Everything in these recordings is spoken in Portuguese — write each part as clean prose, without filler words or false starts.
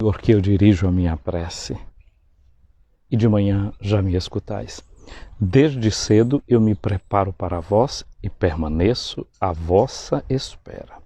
Senhor, que eu dirijo a minha prece, e de manhã já me escutais. Desde cedo eu me preparo para vós e permaneço à vossa espera.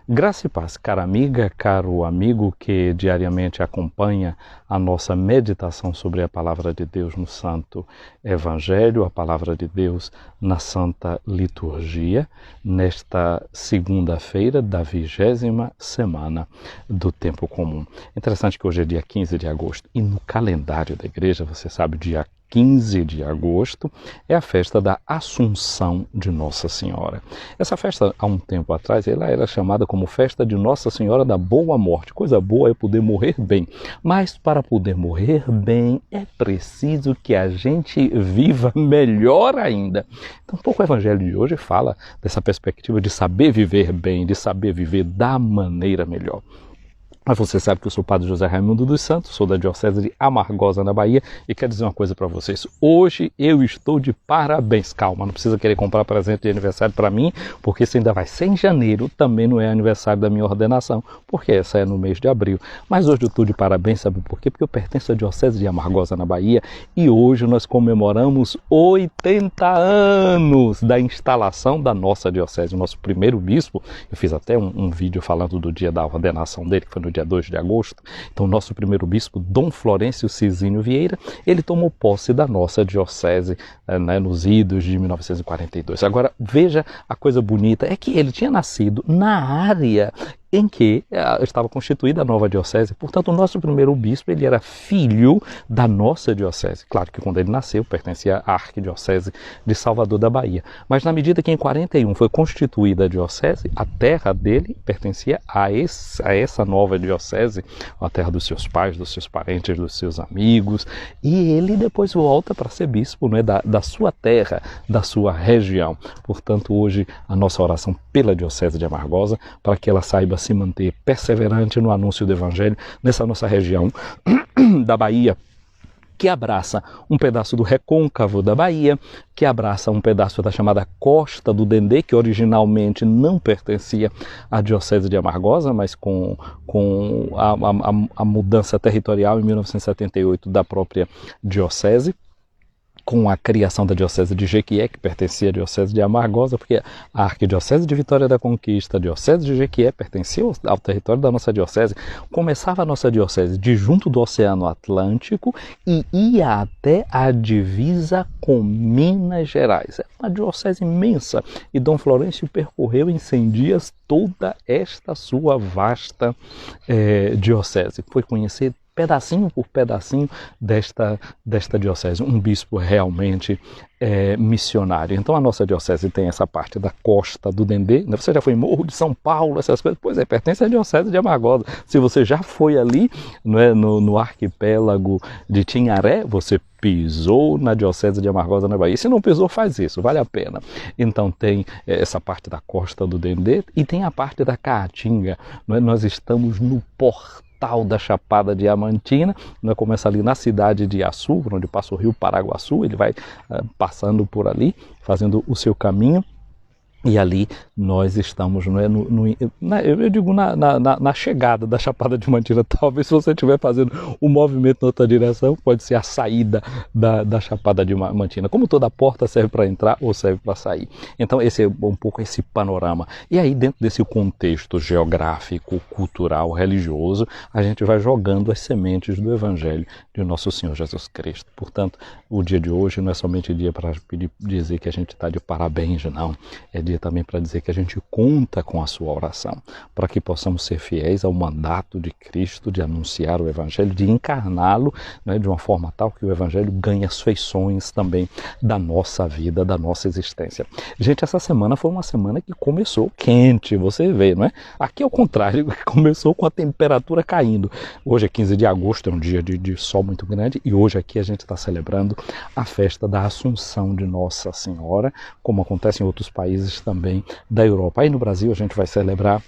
Graça e paz, cara amiga, caro amigo que diariamente acompanha a nossa meditação sobre a Palavra de Deus no Santo Evangelho, a Palavra de Deus na Santa Liturgia, nesta segunda-feira da 20ª semana do Tempo Comum. Interessante que hoje é dia 15 de agosto e no calendário da igreja, você sabe, dia 15 de agosto é a festa da Assunção de Nossa Senhora. Essa festa, há um tempo atrás, ela era chamada como festa de Nossa Senhora da Boa Morte. Coisa boa é poder morrer bem, mas para poder morrer bem é preciso que a gente viva melhor ainda. Então, um pouco o Evangelho de hoje fala dessa perspectiva de saber viver bem, de saber viver da maneira melhor. Mas você sabe que eu sou o Padre José Raimundo dos Santos, sou da Diocese de Amargosa, na Bahia, e quero dizer uma coisa para vocês. Hoje eu estou de parabéns. Calma, não precisa querer comprar presente de aniversário para mim, porque isso ainda vai ser em janeiro, também não é aniversário da minha ordenação, porque essa é no mês de abril. Mas hoje eu estou de parabéns, sabe por quê? Porque eu pertenço à Diocese de Amargosa, na Bahia, e hoje nós comemoramos 80 anos da instalação da nossa Diocese. O nosso primeiro bispo, eu fiz até um vídeo falando do dia da ordenação dele, que foi no dia 2 de agosto. Então, o nosso primeiro bispo, Dom Florencio Cizinho Vieira, ele tomou posse da nossa diocese nos idos de 1942. Agora, veja a coisa bonita, é que ele tinha nascido na área em que estava constituída a nova diocese. Portanto, o nosso primeiro bispo, ele era filho da nossa diocese. Claro que quando ele nasceu, pertencia à arquidiocese de Salvador da Bahia. Mas na medida que em 41 foi constituída a diocese, a terra dele pertencia a essa nova diocese, a terra dos seus pais, dos seus parentes, dos seus amigos. E ele depois volta para ser bispo, não é, da sua terra, da sua região. Portanto, hoje a nossa oração pela diocese de Amargosa, para que ela saiba se manter perseverante no anúncio do Evangelho nessa nossa região da Bahia, que abraça um pedaço do recôncavo da Bahia, que abraça um pedaço da chamada Costa do Dendê, que originalmente não pertencia à Diocese de Amargosa, mas com a mudança territorial em 1978 da própria Diocese, com a criação da Diocese de Jequié, que pertencia à Diocese de Amargosa, porque a Arquidiocese de Vitória da Conquista, a Diocese de Jequié, pertencia ao território da nossa Diocese. Começava a nossa Diocese de junto do Oceano Atlântico e ia até a divisa com Minas Gerais. É uma diocese imensa e Dom Florencio percorreu em 100 dias toda esta sua vasta diocese. Foi conhecer pedacinho por pedacinho desta diocese, um bispo realmente missionário. Então a nossa diocese tem essa parte da Costa do Dendê. Você já foi em Morro de São Paulo, essas coisas? Pois é, pertence à Diocese de Amargosa. Se você já foi ali, no arquipélago de Tinharé, você pisou na Diocese de Amargosa, na Bahia. Se não pisou, faz isso, vale a pena. Então tem essa parte da Costa do Dendê e tem a parte da Caatinga. Nós estamos no portal da Chapada Diamantina, começa ali na cidade de Açu, onde passa o rio Paraguaçu, ele vai passando por ali, fazendo o seu caminho. E ali nós estamos, eu digo na chegada da Chapada Diamantina. Talvez se você estiver fazendo um movimento na outra direção, pode ser a saída da Chapada Diamantina. Como toda porta serve para entrar ou serve para sair. Então esse é um pouco esse panorama. E aí dentro desse contexto geográfico, cultural, religioso, a gente vai jogando as sementes do Evangelho de nosso Senhor Jesus Cristo. Portanto, o dia de hoje não é somente dia para dizer que a gente está de parabéns, não. É dia também para dizer que a gente conta com a sua oração, para que possamos ser fiéis ao mandato de Cristo de anunciar o Evangelho, de encarná-lo, de uma forma tal que o Evangelho ganhe as feições também da nossa vida, da nossa existência. Gente, essa semana foi uma semana que começou quente, você vê, não é? Aqui é o contrário, começou com a temperatura caindo. Hoje é 15 de agosto, é um dia de sol muito grande, e hoje aqui a gente está celebrando a festa da Assunção de Nossa Senhora, como acontece em outros países também da Europa. Aí no Brasil a gente vai celebrar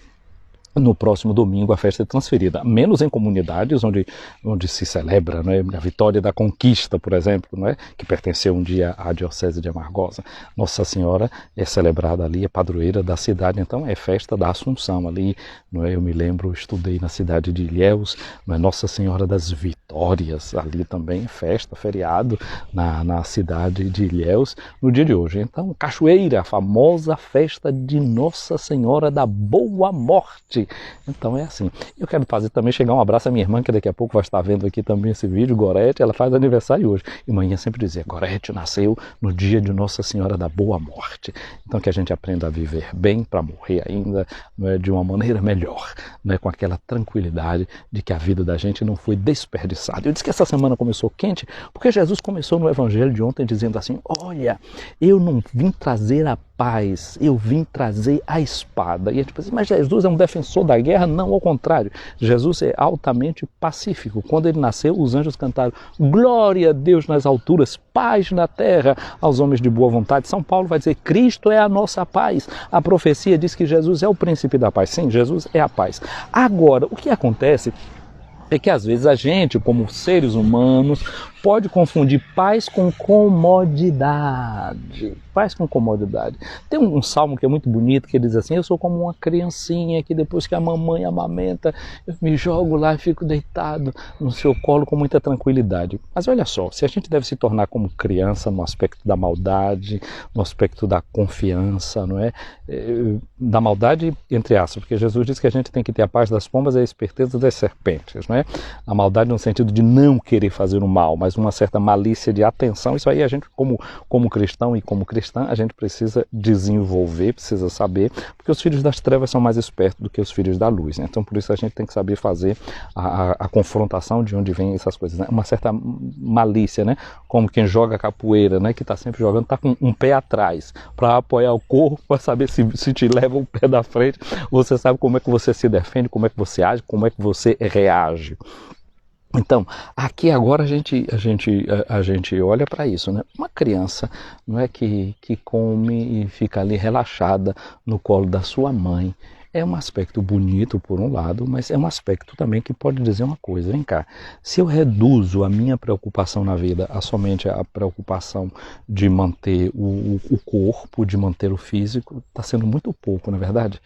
no próximo domingo a festa é transferida, menos em comunidades onde se celebra, não é? A vitória da conquista, por exemplo, não é? Que pertenceu um dia à Diocese de Amargosa. Nossa Senhora é celebrada ali, é padroeira da cidade, então é festa da Assunção ali, não é? Eu me lembro, estudei na cidade de Ilhéus, não é? Nossa Senhora das Vitórias, ali também é festa, feriado na cidade de Ilhéus no dia de hoje. Então, Cachoeira, a famosa festa de Nossa Senhora da Boa Morte. Então é assim. Eu quero fazer também, chegar um abraço à minha irmã, que daqui a pouco vai estar vendo aqui também esse vídeo, Gorete, ela faz aniversário hoje. E manhã sempre dizia, Gorete nasceu no dia de Nossa Senhora da Boa Morte. Então que a gente aprenda a viver bem para morrer ainda, não é, de uma maneira melhor, não é, com aquela tranquilidade de que a vida da gente não foi desperdiçada. Eu disse que essa semana começou quente, porque Jesus começou no Evangelho de ontem dizendo assim, olha, eu não vim trazer a paz, eu vim trazer a espada. E a gente pensa, mas Jesus é um defensor da guerra? Não, ao contrário. Jesus é altamente pacífico. Quando ele nasceu, os anjos cantaram glória a Deus nas alturas, paz na terra aos homens de boa vontade. São Paulo vai dizer, Cristo é a nossa paz. A profecia diz que Jesus é o príncipe da paz. Sim, Jesus é a paz. Agora, o que acontece é que às vezes a gente, como seres humanos, pode confundir paz com comodidade. Paz com comodidade. Tem um salmo que é muito bonito, que diz assim, eu sou como uma criancinha que depois que a mamãe amamenta, eu me jogo lá e fico deitado no seu colo com muita tranquilidade. Mas olha só, se a gente deve se tornar como criança no aspecto da maldade, no aspecto da confiança, não é? Da maldade, entre aspas, porque Jesus diz que a gente tem que ter a paz das pombas e a esperteza das serpentes, não é? A maldade no sentido de não querer fazer o mal, mas uma certa malícia de atenção. Isso aí a gente, como cristão e como cristã, a gente precisa desenvolver, precisa saber, porque os filhos das trevas são mais espertos do que os filhos da luz, né? Então por isso a gente tem que saber fazer a confrontação de onde vem essas coisas, né? Uma certa malícia, né? Como quem joga capoeira, né? Que está sempre jogando, está com um pé atrás para apoiar o corpo, para saber se te leva o pé da frente, você sabe como é que você se defende, como é que você age, como é que você reage. Então, aqui agora a gente olha para isso, né? Uma criança, não é, que come e fica ali relaxada no colo da sua mãe. É um aspecto bonito por um lado, mas é um aspecto também que pode dizer uma coisa, vem cá, se eu reduzo a minha preocupação na vida a somente a preocupação de manter o corpo, de manter o físico, está sendo muito pouco, não é verdade?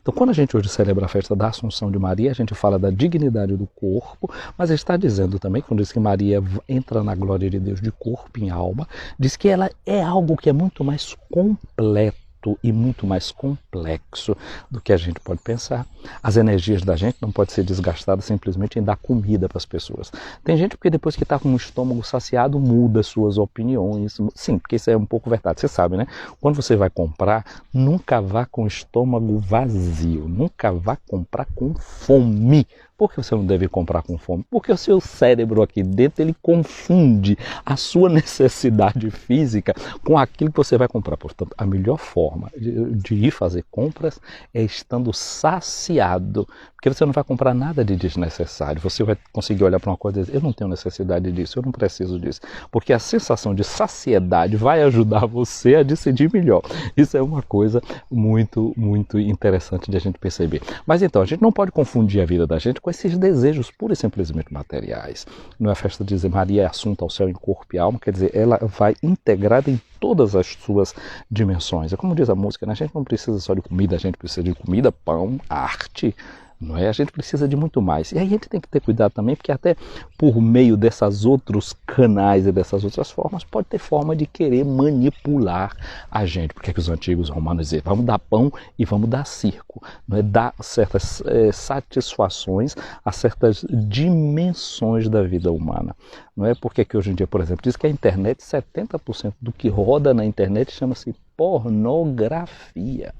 Então, quando a gente hoje celebra a festa da Assunção de Maria, a gente fala da dignidade do corpo, mas está dizendo também, quando diz que Maria entra na glória de Deus de corpo e alma, diz que ela é algo que é muito mais completo e muito mais complexo do que a gente pode pensar. As energias da gente não podem ser desgastadas simplesmente em dar comida para as pessoas. Tem gente que depois que está com o estômago saciado muda suas opiniões. Sim, porque isso é um pouco verdade. Você sabe, né? Quando você vai comprar, nunca vá com o estômago vazio. Nunca vá comprar com fome. Por que você não deve comprar com fome? Porque o seu cérebro aqui dentro, ele confunde a sua necessidade física com aquilo que você vai comprar. Portanto, a melhor forma de ir fazer compras é estando saciado. Porque você não vai comprar nada de desnecessário. Você vai conseguir olhar para uma coisa e dizer, eu não tenho necessidade disso, eu não preciso disso. Porque a sensação de saciedade vai ajudar você a decidir melhor. Isso é uma coisa muito, muito interessante de a gente perceber. Mas então, a gente não pode confundir a vida da gente com esses desejos pura e simplesmente materiais. Não é a festa de dizer Maria é assunta ao céu em corpo e alma, quer dizer, ela vai integrada em todas as suas dimensões. É como diz a música, né? A gente não precisa só de comida, a gente precisa de comida, pão, arte, não é? A gente precisa de muito mais. E aí a gente tem que ter cuidado também, porque até por meio desses outros canais e dessas outras formas, pode ter forma de querer manipular a gente. Porque é que os antigos romanos diziam, vamos dar pão e vamos dar circo. Não é? Dar certas satisfações a certas dimensões da vida humana. Não é? Porque que hoje em dia, por exemplo, diz que a internet, 70% do que roda na internet chama-se pornografia.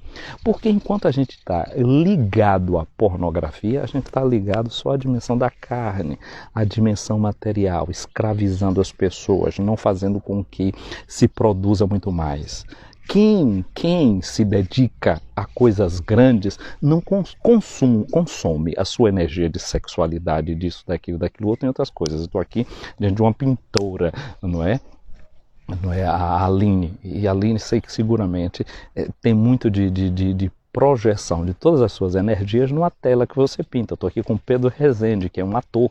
Porque enquanto a gente está ligado à pornografia, a gente está ligado só à dimensão da carne, à dimensão material, escravizando as pessoas, não fazendo com que se produza muito mais. Quem se dedica a coisas grandes não consome a sua energia de sexualidade, disso, daquilo outro e outras coisas. Eu estou aqui diante de uma pintora, não é? A Aline, e a Aline sei que seguramente tem muito de projeção de todas as suas energias numa tela que você pinta. Eu estou aqui com Pedro Rezende, que é um ator,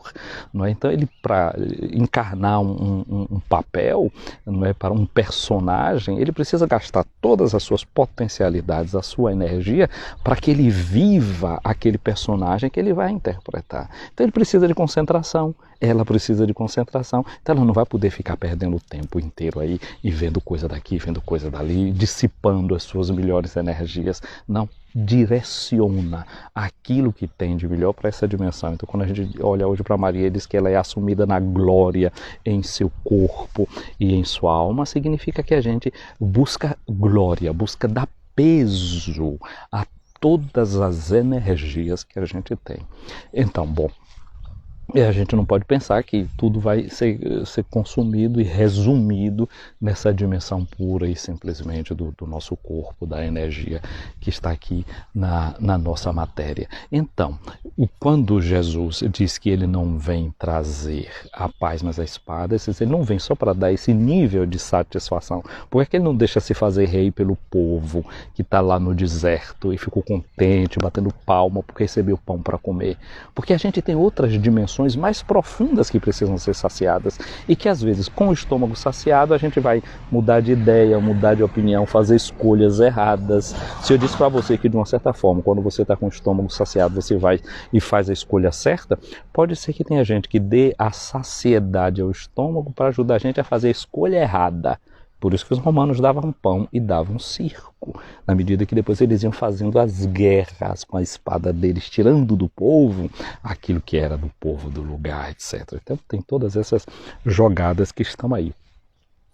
não é? Então ele, para encarnar um papel, não é, para um personagem, ele precisa gastar todas as suas potencialidades, a sua energia, para que ele viva aquele personagem que ele vai interpretar. Então ele precisa de concentração, ela precisa de concentração, então ela não vai poder ficar perdendo o tempo inteiro aí e vendo coisa daqui, vendo coisa dali, dissipando as suas melhores energias. Não, direciona aquilo que tem de melhor para essa dimensão. Então quando a gente olha hoje para Maria e diz que ela é assumida na glória em seu corpo e em sua alma, significa que a gente busca glória, busca dar peso a todas as energias que a gente tem. Então, bom, a gente não pode pensar que tudo vai ser consumido e resumido nessa dimensão pura e simplesmente do nosso corpo, da energia que está aqui na nossa matéria. Então, quando Jesus diz que ele não vem trazer a paz, mas a espada, ele não vem só para dar esse nível de satisfação. Por que ele não deixa se fazer rei pelo povo que está lá no deserto e ficou contente, batendo palma porque recebeu pão para comer? Porque a gente tem outras dimensões mais profundas que precisam ser saciadas e que às vezes com o estômago saciado a gente vai mudar de ideia, mudar de opinião, fazer escolhas erradas. Se eu disse para você que de uma certa forma, quando você está com o estômago saciado, você vai e faz a escolha certa, pode ser que tenha gente que dê a saciedade ao estômago para ajudar a gente a fazer a escolha errada. Por isso que os romanos davam pão e davam circo, na medida que depois eles iam fazendo as guerras com a espada deles, tirando do povo aquilo que era do povo do lugar, etc. Então tem todas essas jogadas que estão aí.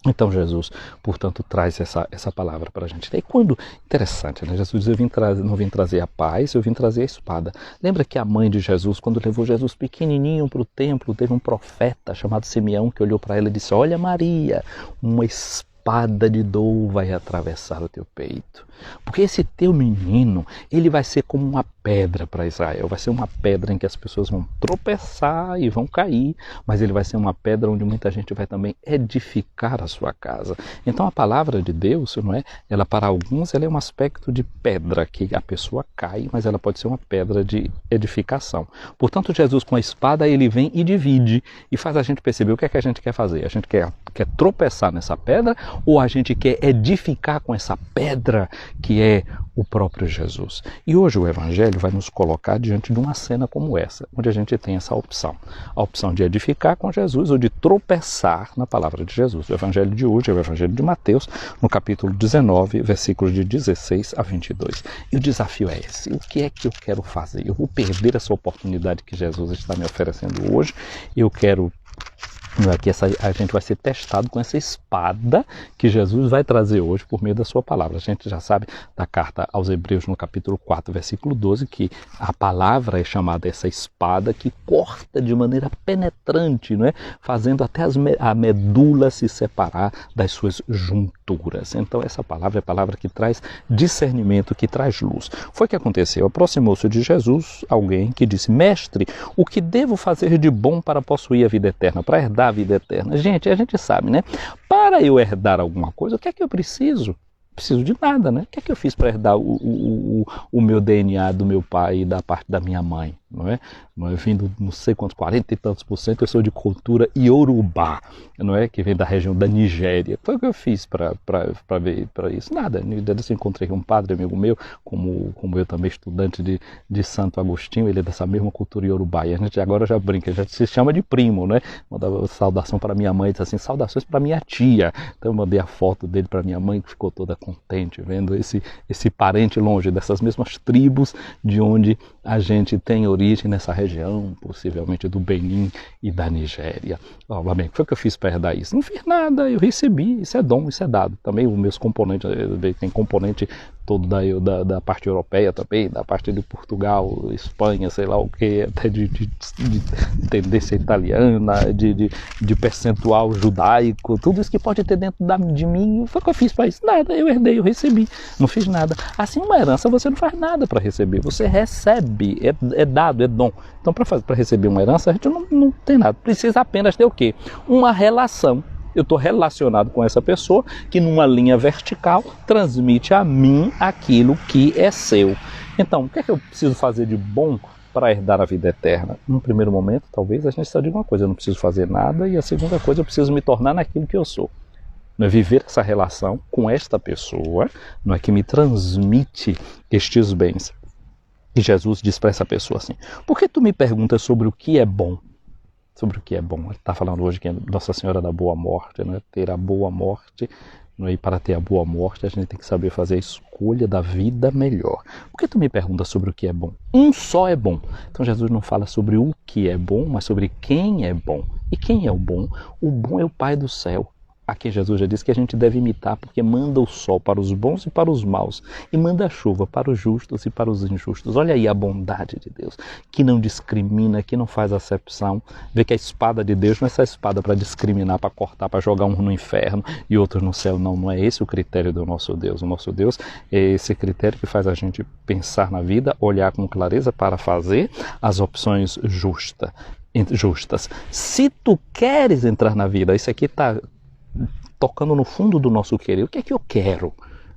Então Jesus, portanto, traz essa palavra para a gente. E quando, interessante, né? Jesus diz, não vim trazer a paz, eu vim trazer a espada. Lembra que a mãe de Jesus, quando levou Jesus pequenininho para o templo, teve um profeta chamado Simeão que olhou para ela e disse, olha Maria, uma espada de dor vai atravessar o teu peito. Porque esse teu menino, ele vai ser como uma pedra para Israel, vai ser uma pedra em que as pessoas vão tropeçar e vão cair, mas ele vai ser uma pedra onde muita gente vai também edificar a sua casa. Então a palavra de Deus, não é? Ela para alguns ela é um aspecto de pedra, que a pessoa cai, mas ela pode ser uma pedra de edificação. Portanto, Jesus com a espada, ele vem e divide e faz a gente perceber o que é que a gente quer fazer. A gente quer tropeçar nessa pedra ou a gente quer edificar com essa pedra que é o próprio Jesus. E hoje o Evangelho vai nos colocar diante de uma cena como essa, onde a gente tem essa opção. A opção de edificar com Jesus ou de tropeçar na palavra de Jesus. O Evangelho de hoje é o Evangelho de Mateus, no capítulo 19, versículos de 16 a 22. E o desafio é esse. O que é que eu quero fazer? Eu vou perder essa oportunidade que Jesus está me oferecendo hoje. Eu quero... Aqui a gente vai ser testado com essa espada que Jesus vai trazer hoje por meio da sua palavra. A gente já sabe da carta aos Hebreus no capítulo 4, versículo 12, que a palavra é chamada essa espada que corta de maneira penetrante, não é? Fazendo até a medula se separar das suas junturas. Então essa palavra é a palavra que traz discernimento, que traz luz. Foi o que aconteceu. Aproximou-se de Jesus alguém que disse, mestre, o que devo fazer de bom para possuir a vida eterna, para herdar a vida eterna? Gente, a gente sabe, né? Para eu herdar alguma coisa, o que é que eu preciso? Preciso de nada, né? O que é que eu fiz para herdar o meu DNA do meu pai e da parte da minha mãe? Não é? Vindo, não sei quantos, 40 e tantos %, eu sou de cultura iorubá, não é? Que vem da região da Nigéria. Foi o que eu fiz para isso? Nada. Eu encontrei um padre amigo meu, como eu também estudante de Santo Agostinho, ele é dessa mesma cultura iorubá. E a gente agora já brinca, já se chama de primo, né? Mandava saudação para minha mãe, disse assim, saudações para minha tia. Então eu mandei a foto dele para minha mãe, que ficou toda contente, vendo esse parente longe, dessas mesmas tribos de onde a gente tem origem nessa região, possivelmente do Benin e da Nigéria. Bem, o que foi que eu fiz para herdar isso? Não fiz nada, eu recebi, isso é dom, isso é dado. Também os meus componentes, tem componente todo da parte europeia também, da parte de Portugal, Espanha, sei lá o que, até de tendência italiana, de percentual judaico, tudo isso que pode ter dentro de mim. Foi o que eu fiz para isso? Nada, eu herdei, eu recebi, não fiz nada. Assim, uma herança você não faz nada para receber, você recebe, é dado, é dom. Então para receber uma herança a gente não tem nada, precisa apenas ter o quê? Uma relação. Eu estou relacionado com essa pessoa que numa linha vertical transmite a mim aquilo que é seu. Então, o que é que eu preciso fazer de bom para herdar a vida eterna? Num primeiro momento, talvez a gente só diga uma coisa: eu não preciso fazer nada, e a segunda coisa, eu preciso me tornar naquilo que eu sou. Não é viver essa relação com esta pessoa, não é que me transmite estes bens. E Jesus diz para essa pessoa assim: por que tu me perguntas sobre o que é bom? Sobre o que é bom. Ele está falando hoje que é Nossa Senhora da Boa Morte, né? Ter a boa morte. E para ter a boa morte, a gente tem que saber fazer a escolha da vida melhor. Por que tu me perguntas sobre o que é bom? Um só é bom. Então Jesus não fala sobre o que é bom, mas sobre quem é bom. E quem é o bom? O bom é o Pai do céu. Aqui Jesus já disse que a gente deve imitar, porque manda o sol para os bons e para os maus, e manda a chuva para os justos e para os injustos. Olha aí a bondade de Deus, que não discrimina, que não faz acepção. Vê que a espada de Deus não é essa espada para discriminar, para cortar, para jogar um no inferno e outros no céu. Não, não é esse o critério do nosso Deus. O nosso Deus é esse critério que faz a gente pensar na vida, olhar com clareza para fazer as opções justas. Se tu queres entrar na vida, isso aqui está tocando no fundo do nosso querer. O que é que eu quero?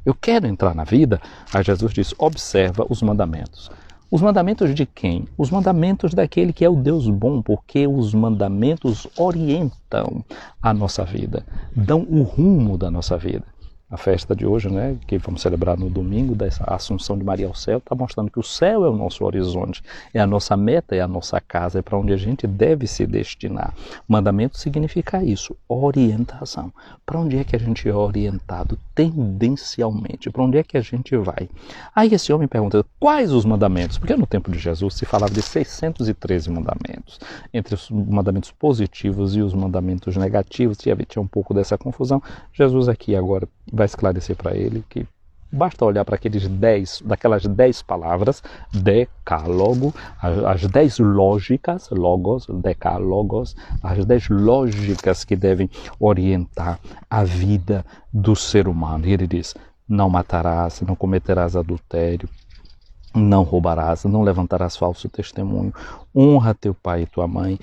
Eu quero entrar na vida? Aí Jesus diz: observa os mandamentos. Os mandamentos de quem? Os mandamentos daquele que é o Deus bom, porque os mandamentos orientam a nossa vida, dão o rumo da nossa vida. A festa de hoje, né, que vamos celebrar no domingo, dessa Assunção de Maria ao céu, está mostrando que o céu é o nosso horizonte, é a nossa meta, é a nossa casa, é para onde a gente deve se destinar. Mandamento significa isso, orientação. Para onde é que a gente é orientado tendencialmente? Para onde é que a gente vai? Aí esse homem pergunta: quais os mandamentos? Porque no tempo de Jesus se falava de 613 mandamentos. Entre os mandamentos positivos e os mandamentos negativos, tinha um pouco dessa confusão. Jesus aqui agora vai esclarecer para ele que basta olhar para daquelas 10 palavras, decálogo, as 10 lógicas, logos, decálogos, as 10 lógicas que devem orientar a vida do ser humano. E ele diz: não matarás, não cometerás adultério, não roubarás, não levantarás falso testemunho, honra teu pai e tua mãe,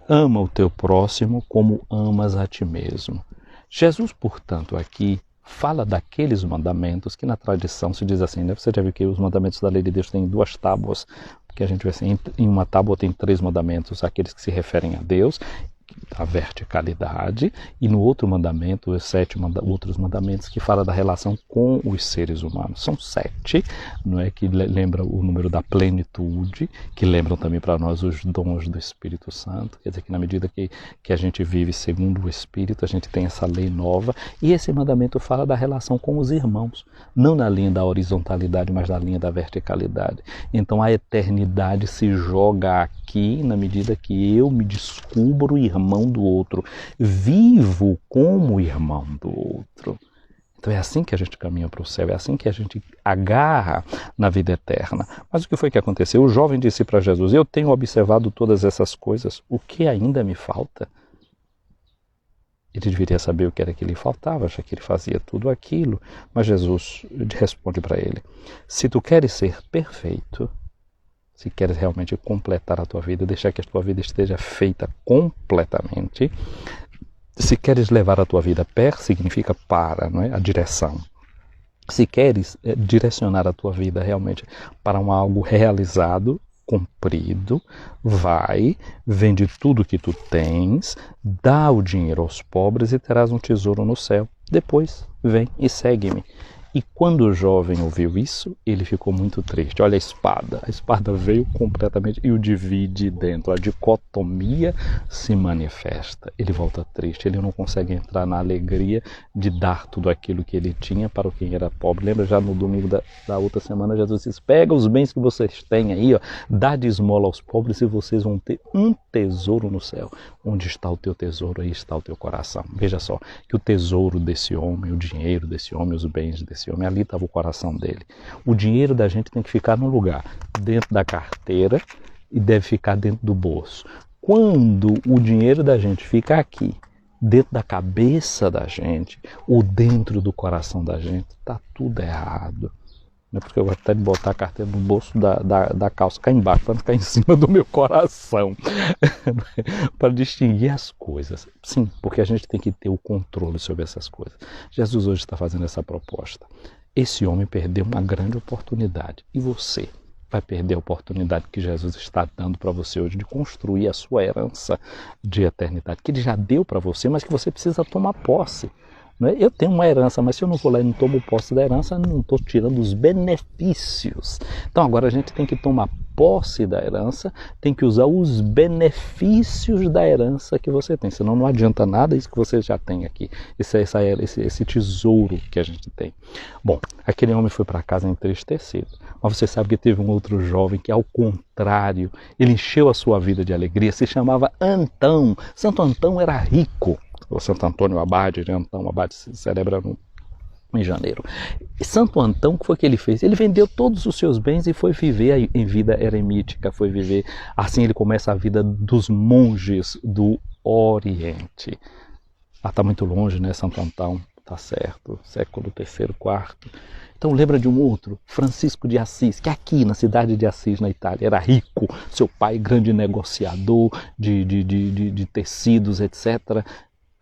ama o teu próximo como amas a ti mesmo. Jesus, portanto, aqui fala daqueles mandamentos que na tradição se diz assim, né? Você já viu que os mandamentos da lei de Deus têm 2 tábuas, porque a gente vê assim, em uma tábua tem 3 mandamentos, aqueles que se referem a Deus, a verticalidade, e no outro mandamento, os 7 outros mandamentos que fala da relação com os seres humanos. São 7, não é, que lembra o número da plenitude, que lembram também para nós os dons do Espírito Santo. Quer dizer que na medida que a gente vive segundo o Espírito, a gente tem essa lei nova, e esse mandamento fala da relação com os irmãos, não na linha da horizontalidade, mas na linha da verticalidade. Então a eternidade se joga aqui na medida que eu me descubro irmão do outro, vivo como irmão do outro. Então é assim que a gente caminha para o céu, é assim que a gente agarra na vida eterna. Mas o que foi que aconteceu? O jovem disse para Jesus: eu tenho observado todas essas coisas, o que ainda me falta? Ele deveria saber o que era que lhe faltava, já que ele fazia tudo aquilo. Mas Jesus responde para ele: se tu queres ser perfeito, se queres realmente completar a tua vida, deixar que a tua vida esteja feita completamente, se queres levar a tua vida significa para, não é? A direção. Se queres direcionar a tua vida realmente para algo realizado, cumprido, vai, vende tudo que tu tens, dá o dinheiro aos pobres e terás um tesouro no céu. Depois vem e segue-me. E quando o jovem ouviu isso, ele ficou muito triste. Olha a espada veio completamente e o divide dentro. A dicotomia se manifesta. Ele volta triste, ele não consegue entrar na alegria de dar tudo aquilo que ele tinha para quem era pobre. Lembra já no domingo da outra semana, Jesus disse: pega os bens que vocês têm aí, ó, dá de esmola aos pobres e vocês vão ter um tesouro no céu. Onde está o teu tesouro, aí está o teu coração. Veja só, que o tesouro desse homem, o dinheiro desse homem, os bens desse homem, ali estava o coração dele. O dinheiro da gente tem que ficar num lugar, dentro da carteira, e deve ficar dentro do bolso. Quando o dinheiro da gente fica aqui, dentro da cabeça da gente, ou dentro do coração da gente, está tudo errado. né? Porque eu gosto até de botar a carteira no bolso da calça cá embaixo, para não ficar em cima do meu coração, para distinguir as coisas. Sim, porque a gente tem que ter o controle sobre essas coisas. Jesus hoje está fazendo essa proposta. Esse homem perdeu uma grande oportunidade. E você vai perder a oportunidade que Jesus está dando para você hoje de construir a sua herança de eternidade, que Ele já deu para você, mas que você precisa tomar posse. Não é? Eu tenho uma herança, mas se eu não vou lá e não tomo posse da herança, eu não estou tirando os benefícios. Então agora a gente tem que tomar posse da herança, tem que usar os benefícios da herança que você tem, senão não adianta nada isso que você já tem aqui, esse tesouro que a gente tem. Bom, aquele homem foi para casa entristecido, mas você sabe que teve um outro jovem que, ao contrário, ele encheu a sua vida de alegria, se chamava Antão. Santo Antão era rico. O Santo Antônio Abade, né? Antão Abade se celebra em janeiro. E Santo Antão, o que foi que ele fez? Ele vendeu todos os seus bens e foi viver em vida eremítica, foi viver, assim ele começa a vida dos monges do Oriente. Está muito longe, né, Santo Antão? Tá certo, século III, IV. Então lembra de um outro, Francisco de Assis, que aqui na cidade de Assis, na Itália, era rico, seu pai grande negociador de tecidos, etc.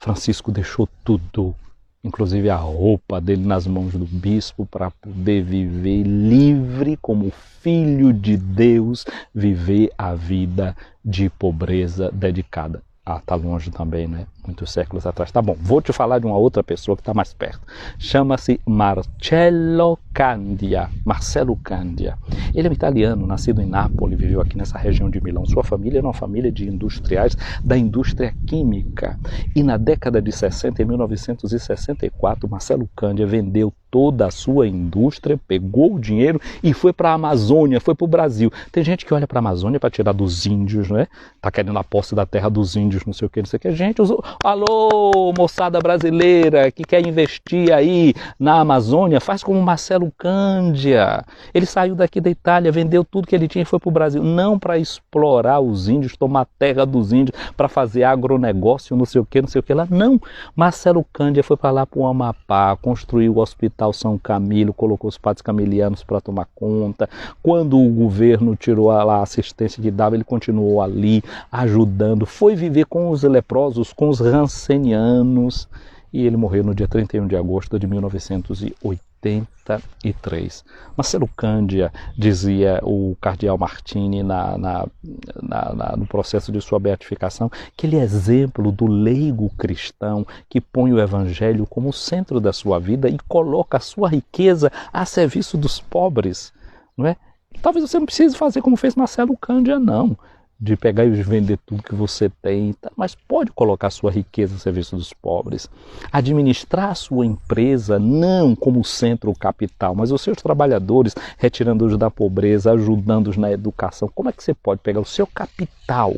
Francisco deixou tudo, inclusive a roupa dele, nas mãos do bispo, para poder viver livre como filho de Deus, viver a vida de pobreza dedicada. Tá longe também, né? Muitos séculos atrás. Tá bom, vou te falar de uma outra pessoa que está mais perto. Chama-se Marcello Candia. Marcello Candia. Ele é um italiano, nascido em Nápoles, viveu aqui nessa região de Milão. Sua família era uma família de industriais da indústria química. E na década de 60, em 1964, Marcello Candia vendeu toda a sua indústria, pegou o dinheiro e foi para a Amazônia, foi para o Brasil. Tem gente que olha para a Amazônia para tirar dos índios, não é? Tá querendo a posse da terra dos índios, não sei o que, não sei o que. Gente, alô, moçada brasileira que quer investir aí na Amazônia, faz como Marcello Candia. Ele saiu daqui da Itália, vendeu tudo que ele tinha e foi para o Brasil. Não para explorar os índios, tomar a terra dos índios, para fazer agronegócio, não sei o que lá. Não, Marcello Candia foi para lá para o Amapá, construiu o Hospital São Camilo, colocou os padres camilianos para tomar conta. Quando o governo tirou lá a assistência que dava, ele continuou ali ajudando. Foi viver com os leprosos, com os rancenianos, e ele morreu no dia 31 de agosto de 1983. Marcello Candia, dizia o cardeal Martini no processo de sua beatificação, que ele é exemplo do leigo cristão que põe o evangelho como centro da sua vida e coloca a sua riqueza a serviço dos pobres, não é? Talvez você não precise fazer como fez Marcello Candia, não, de pegar e vender tudo que você tem, mas pode colocar a sua riqueza a serviço dos pobres. Administrar a sua empresa não como centro ou capital, mas os seus trabalhadores, retirando-os da pobreza, ajudando-os na educação. Como é que você pode pegar o seu capital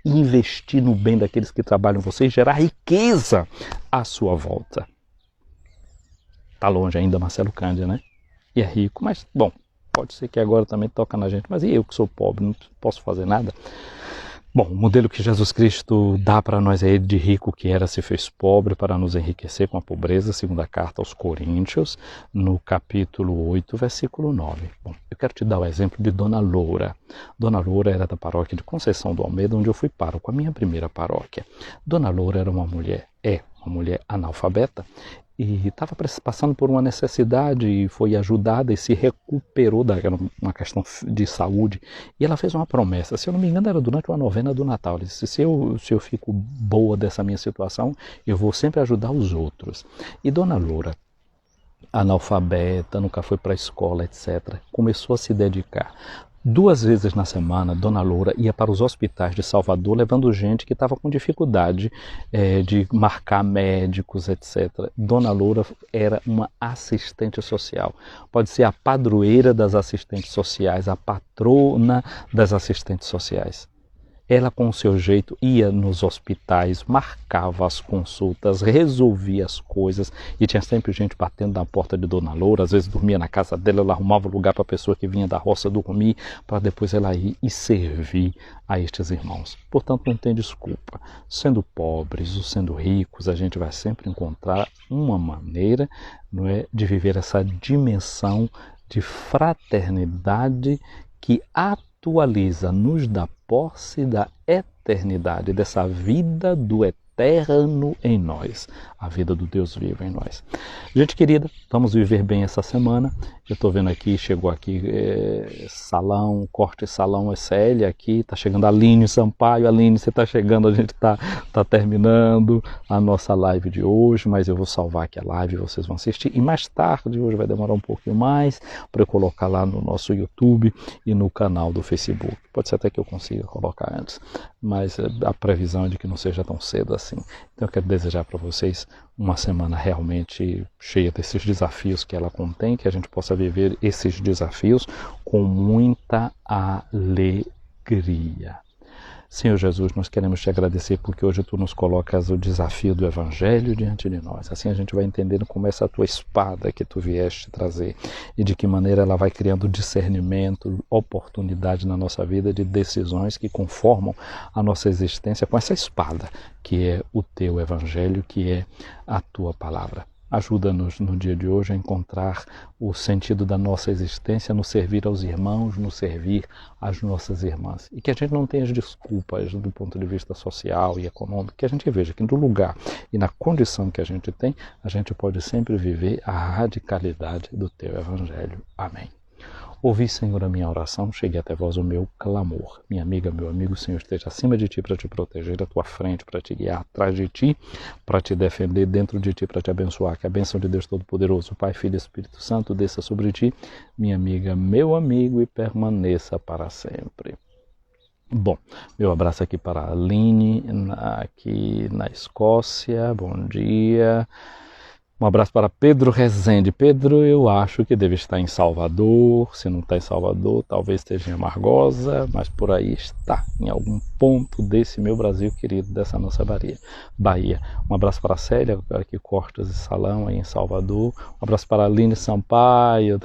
e investir no bem daqueles que trabalham em você e gerar riqueza à sua volta? Está longe ainda Marcello Candia, né? E é rico, mas, bom, pode ser que agora também toca na gente, mas e eu que sou pobre, não posso fazer nada? Bom, o modelo que Jesus Cristo dá para nós é ele de rico que era, se fez pobre para nos enriquecer com a pobreza, segunda carta aos Coríntios, no capítulo 8, versículo 9. Bom, eu quero te dar o exemplo de Dona Loura. Dona Loura era da paróquia de Conceição do Almeida, onde eu fui pároco, a minha primeira paróquia. Dona Loura era uma mulher analfabeta, e estava passando por uma necessidade e foi ajudada e se recuperou uma questão de saúde. E ela fez uma promessa, se eu não me engano era durante uma novena do Natal. Ela disse, se eu fico boa dessa minha situação, eu vou sempre ajudar os outros. E Dona Loura, analfabeta, nunca foi para a escola, etc., começou a se dedicar. 2 vezes na semana, Dona Loura ia para os hospitais de Salvador levando gente que estava com dificuldade de marcar médicos, etc. Dona Loura era uma assistente social. Pode ser a padroeira das assistentes sociais, a patrona das assistentes sociais. Ela, com o seu jeito, ia nos hospitais, marcava as consultas, resolvia as coisas e tinha sempre gente batendo na porta de Dona Loura. Às vezes dormia na casa dela, ela arrumava lugar para a pessoa que vinha da roça dormir, para depois ela ir e servir a estes irmãos. Portanto, não tem desculpa. Sendo pobres ou sendo ricos, a gente vai sempre encontrar uma maneira, não é, de viver essa dimensão de fraternidade que atualiza, nos dá posse da eternidade, dessa vida do eterno em nós, a vida do Deus vivo em nós. Gente querida, vamos viver bem essa semana. Eu estou vendo aqui, chegou aqui Salão, Corte Salão SL aqui, está chegando a Aline Sampaio. Aline, você está chegando, a gente está terminando a nossa live de hoje, mas eu vou salvar aqui a live, vocês vão assistir. E mais tarde, hoje vai demorar um pouquinho mais, para eu colocar lá no nosso YouTube e no canal do Facebook. Pode ser até que eu consiga colocar antes, mas a previsão é de que não seja tão cedo assim. Então eu quero desejar para vocês uma semana realmente cheia desses desafios que ela contém, que a gente possa viver esses desafios com muita alegria. Senhor Jesus, nós queremos te agradecer porque hoje tu nos colocas o desafio do Evangelho diante de nós. Assim a gente vai entendendo como essa tua espada que tu vieste trazer e de que maneira ela vai criando discernimento, oportunidade na nossa vida de decisões que conformam a nossa existência com essa espada que é o teu Evangelho, que é a tua palavra. Ajuda-nos no dia de hoje a encontrar o sentido da nossa existência no servir aos irmãos, no servir às nossas irmãs. E que a gente não tenha as desculpas do ponto de vista social e econômico, que a gente veja que no lugar e na condição que a gente tem, a gente pode sempre viver a radicalidade do teu Evangelho. Amém. Ouvi, Senhor, a minha oração, chegue até vós o meu clamor. Minha amiga, meu amigo, o Senhor esteja acima de ti para te proteger, à tua frente para te guiar, atrás de ti para te defender, dentro de ti para te abençoar. Que a bênção de Deus Todo-Poderoso, Pai, Filho e Espírito Santo, desça sobre ti, minha amiga, meu amigo, e permaneça para sempre. Bom, meu abraço aqui para a Aline, aqui na Escócia, bom dia. Um abraço para Pedro Rezende. Pedro, eu acho que deve estar em Salvador. Se não está em Salvador, talvez esteja em Amargosa, mas por aí está, em algum ponto desse meu Brasil querido, dessa nossa Bahia. Um abraço para a Célia, aqui Cortes e Salão, aí em Salvador. Um abraço para a Aline Sampaio.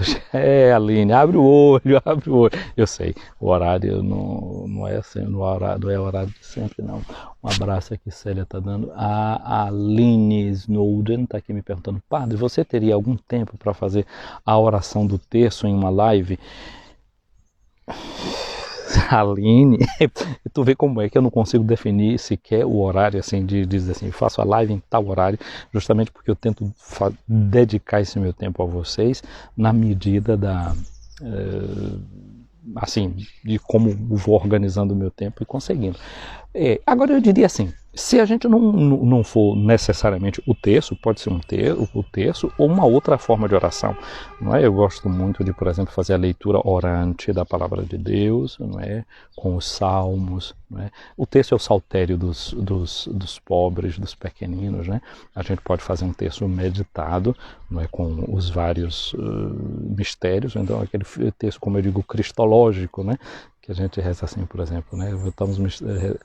Aline, abre o olho, abre o olho. Eu sei, o horário não é assim, não é horário de sempre, não. Um abraço aqui, Célia está dando. A Aline Snowden está aqui me perguntando: padre, você teria algum tempo para fazer a oração do terço em uma live? Aline, tu vê como é que eu não consigo definir sequer o horário, assim, de dizer assim, eu faço a live em tal horário, justamente porque eu tento dedicar esse meu tempo a vocês na medida assim, de como vou organizando o meu tempo e conseguindo. Agora eu diria assim, se a gente não for necessariamente o terço, pode ser o terço ou uma outra forma de oração. Não é? Eu gosto muito de, por exemplo, fazer a leitura orante da palavra de Deus, não é? Com os salmos. Não é? O terço é o saltério dos pobres, dos pequeninos. Né? A gente pode fazer um terço meditado, não é? Com os vários mistérios, então aquele terço, como eu digo, cristológico, né? Que a gente reza assim, por exemplo, né? Estamos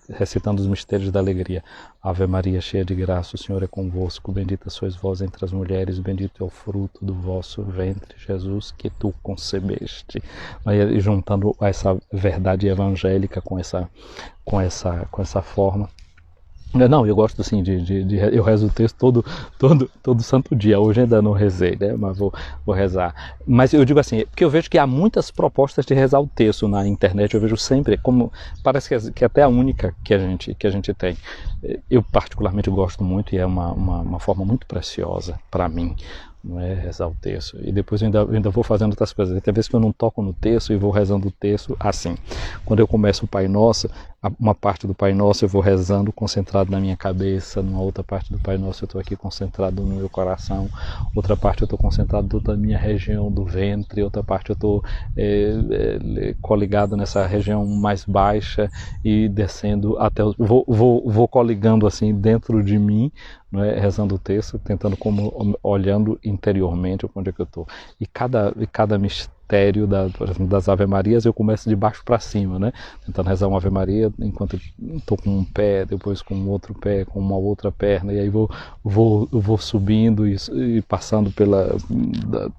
recitando os mistérios da alegria. Ave Maria, cheia de graça, o Senhor é convosco, bendita sois vós entre as mulheres, bendito é o fruto do vosso ventre, Jesus, que tu concebeste. E juntando essa verdade evangélica com essa forma. Não, eu gosto assim eu rezo o texto todo santo dia. Hoje ainda não rezei, né? Mas vou rezar. Mas eu digo assim, porque eu vejo que há muitas propostas de rezar o texto na internet. Eu vejo sempre, como parece que é até a única que a gente tem. Eu particularmente gosto muito e é uma forma muito preciosa para mim. Não é rezar o texto. E depois eu ainda vou fazendo outras coisas. Tem vezes que eu não toco no texto e vou rezando o texto assim. Quando eu começo o Pai Nosso, uma parte do Pai Nosso eu vou rezando concentrado na minha cabeça, numa outra parte do Pai Nosso eu estou aqui concentrado no meu coração, outra parte eu estou concentrado na minha região do ventre, outra parte eu estou coligado nessa região mais baixa e descendo até vou coligando assim dentro de mim, não é? Rezando o texto, tentando olhando interiormente onde é que eu estou. E cada mistério por exemplo, das Ave Marias, eu começo de baixo para cima, né? Tentando rezar uma Ave Maria enquanto estou com um pé, depois com outro pé, com uma outra perna, e aí vou subindo e passando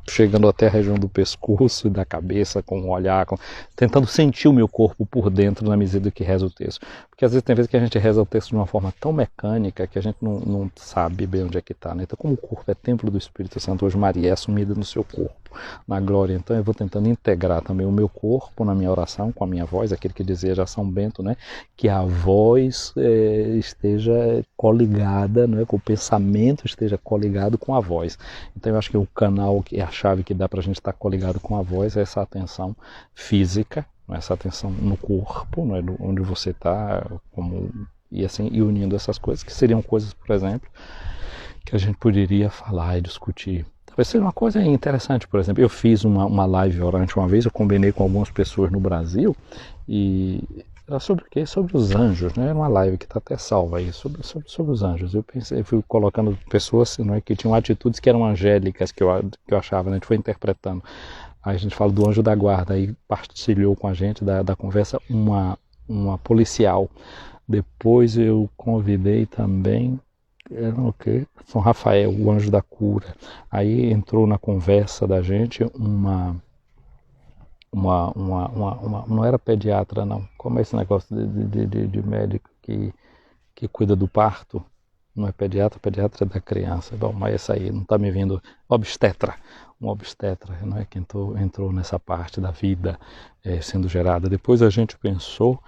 chegando até a região do pescoço e da cabeça, com o olhar, tentando sentir o meu corpo por dentro na medida que reza o texto. Porque às vezes tem vezes que a gente reza o texto de uma forma tão mecânica que a gente não sabe bem onde é que está, né? Então, como o corpo é templo do Espírito Santo, hoje Maria é assumida no seu corpo, na glória. Então eu vou tentando integrar também o meu corpo na minha oração, com a minha voz, aquele que deseja São Bento, né? Que a voz esteja coligada, né? Que o pensamento esteja coligado com a voz. Então eu acho que o canal, que é a chave que dá para a gente estar coligado com a voz, é essa atenção física, essa atenção no corpo, não é, onde você está, e assim, e unindo essas coisas, que seriam coisas, por exemplo, que a gente poderia falar e discutir. Talvez seja uma coisa interessante, por exemplo, eu fiz uma live orante uma vez, eu combinei com algumas pessoas no Brasil, e era sobre o quê? Sobre os anjos, né? Era uma live que está até salva aí, sobre os anjos. Eu pensei, fui colocando pessoas, não é, que tinham atitudes que eram angélicas, que eu achava, né? A gente foi interpretando. Aí a gente fala do anjo da guarda, aí partilhou com a gente da conversa uma policial. Depois eu convidei também, era o quê? São Rafael, o anjo da cura. Aí entrou na conversa da gente não era pediatra não, como é esse negócio de médico que cuida do parto? Não é pediatra, pediatra é da criança. Bom, mas essa aí não está me vindo. Obstetra, um obstetra, não é, que entrou nessa parte da vida sendo gerada. Depois a gente pensou,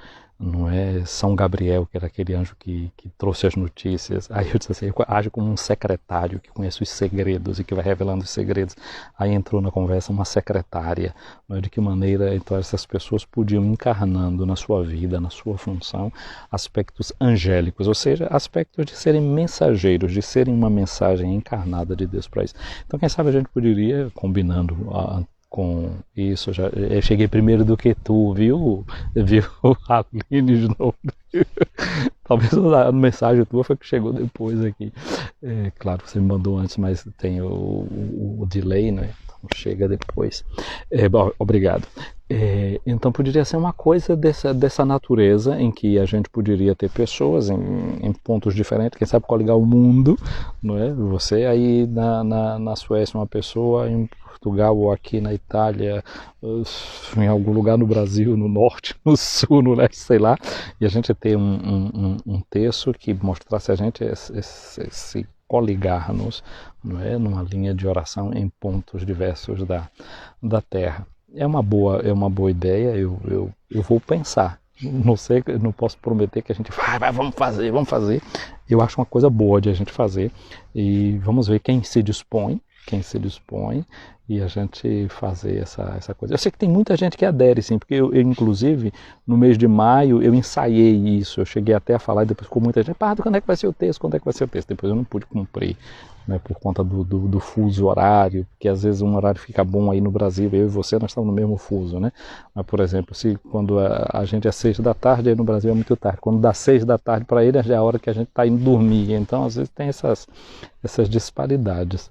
não é, São Gabriel, que era aquele anjo que trouxe as notícias. Aí eu disse assim, eu ajo como um secretário que conhece os segredos e que vai revelando os segredos. Aí entrou na conversa uma secretária, não é, de que maneira então essas pessoas podiam encarnando na sua vida, na sua função, aspectos angélicos, ou seja, aspectos de serem mensageiros, de serem uma mensagem encarnada de Deus para isso. Então quem sabe a gente poderia, combinando com isso, eu cheguei primeiro do que tu, viu Aline de novo. Talvez a mensagem tua foi que chegou depois aqui. Claro, você me mandou antes, mas tem o delay, né? Então chega depois. Bom, obrigado. Então poderia ser uma coisa dessa natureza, em que a gente poderia ter pessoas em pontos diferentes, quem sabe coligar o mundo, não é? Você aí na Suécia, uma pessoa em Portugal ou aqui na Itália, em algum lugar no Brasil, no norte, no sul, no leste, sei lá, e a gente ter um texto que mostrasse a gente esse coligar-nos, não é, numa linha de oração em pontos diversos da Terra. É uma boa ideia, eu vou pensar. Não sei, não posso prometer que a gente vai, vamos fazer. Eu acho uma coisa boa de a gente fazer e vamos ver quem se dispõe e a gente fazer essa coisa. Eu sei que tem muita gente que adere, sim, porque eu inclusive, no mês de maio, eu ensaiei isso, eu cheguei até a falar e depois ficou muita gente, quando é que vai ser o texto? Depois eu não pude cumprir, né, por conta do fuso horário, porque às vezes um horário fica bom aí no Brasil, eu e você, nós estamos no mesmo fuso, né? Mas, por exemplo, quando a gente é 6 da tarde, aí no Brasil é muito tarde. Quando dá 6 da tarde para ele, já é a hora que a gente está indo dormir. Então, às vezes tem essas disparidades.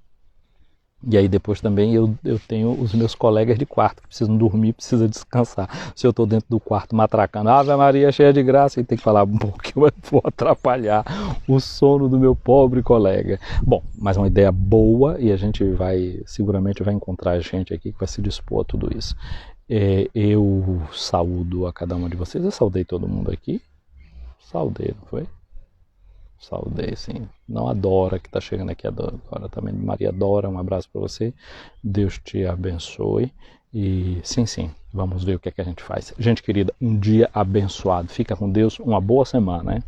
E aí depois também eu tenho os meus colegas de quarto que precisam dormir, precisam descansar. Se eu estou dentro do quarto matracando, Ave Maria cheia de graça, e tem que falar um pouquinho, eu vou atrapalhar o sono do meu pobre colega. Bom, mas uma ideia boa e a gente seguramente vai encontrar gente aqui que vai se dispor a tudo isso. Eu saúdo a cada uma de vocês, eu saudei todo mundo aqui. Saudei, não foi? Saudei, sim. Não a Dora, que está chegando aqui agora também. Maria Dora, um abraço para você. Deus te abençoe. E sim, vamos ver o que é que a gente faz. Gente querida, um dia abençoado. Fica com Deus, uma boa semana, né?